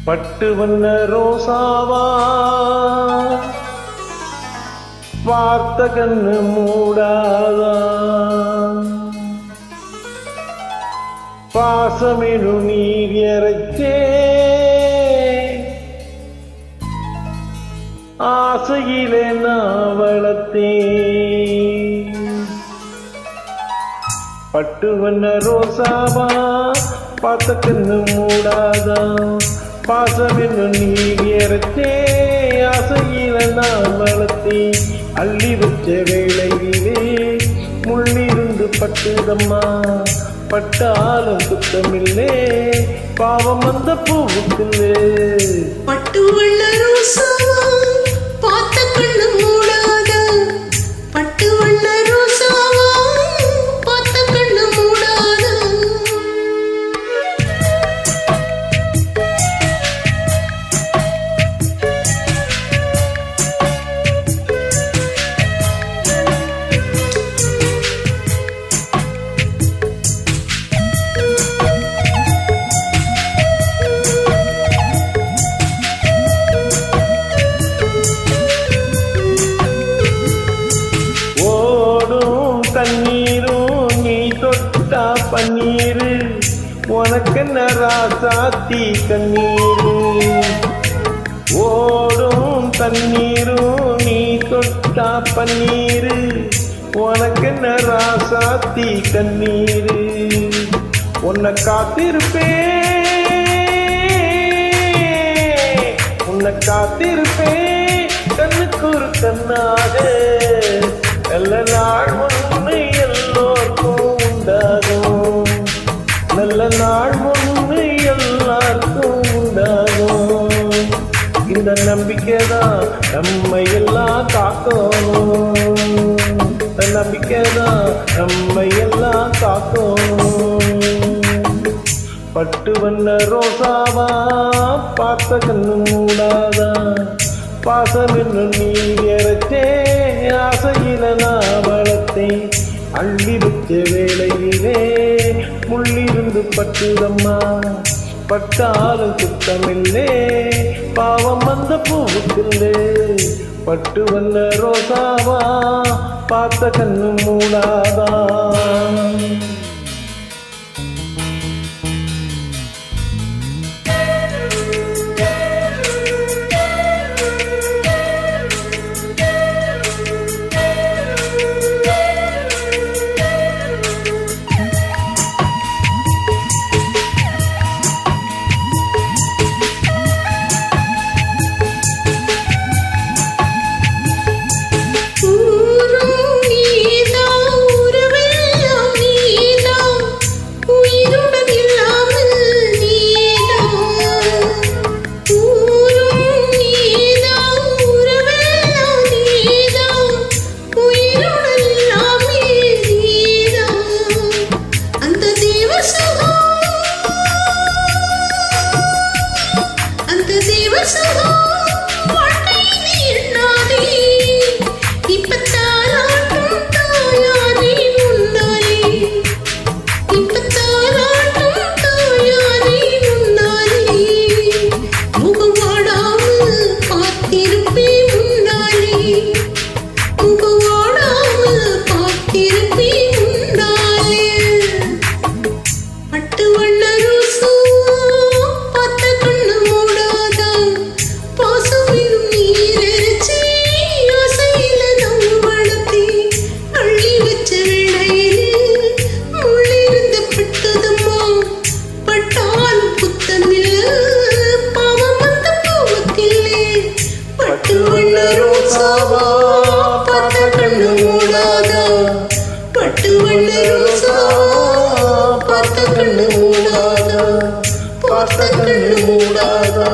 பட்டு வண்ண ரோசாவா பார்த்த கண்ணு மூடாதா பாசமெனு நீர் எறைச்சே ஆசையிலே நான் வளர்த்தேன் பட்டு வண்ண ரோசாவா பார்த்த கண்ணு மூடாதா பாசமென்னு நீர் எறைச்சே ஆசையில நான் வளர்த்தேன் அள்ளி வச்ச வேளையிலே முள்ளிருந்து பட்டுதம்மா பட்டாலும் குத்தமில்லே பாவம் அந்த பூவுக்குள்ளே பட்டு வண்ண ரோசாவா பார்த்த கண்ணு மூடாதா பட்டு வண்ண ரோசாவா பார்த்த கண்ணு மூடாதா தண்ணீரும் நீ தொட்டா பன்னீரு உனக்கென்ன ராசாத்தி கண்ணீரு ஓடும் தண்ணீரும் நீ தொட்டா பன்னீரு உனக்கென்ன ராசாத்தி கண்ணீரு உன்னை காத்திருப்பேன் கண்ணுக்கு ஒரு கண்ணாக நல்ல நாள் ஒன்று எல்லோருக்கும் உண்டாகும் நல்ல நாள் ஒன்று எல்லாருக்கும் உண்டாகும் இந்த நம்பிக்கைதான் நம்மை எல்லாம் காக்கணும் இந்த நம்பிக்கைதான் நம்மை எல்லாம் காக்கணும் பட்டு வண்ண ரோசாவா பார்த்த கண்ணு மூடாதா பாசம் என்னும் நீர் எறைச்சே ஆசையில நான் வளர்த்தேன் அள்ளி வச்ச வேளையிலே முள்ளிருந்து பட்டுதம்மா பட்டாலும் குத்தமில்லே பாவம் அந்த பூவுக்குள்ளே பட்டு வண்ண ரோசாவா பார்த்த கண்ணு மூடாதா பட்டு வண்ண ரோசாவா பார்த்த கண்ணு மூடாதா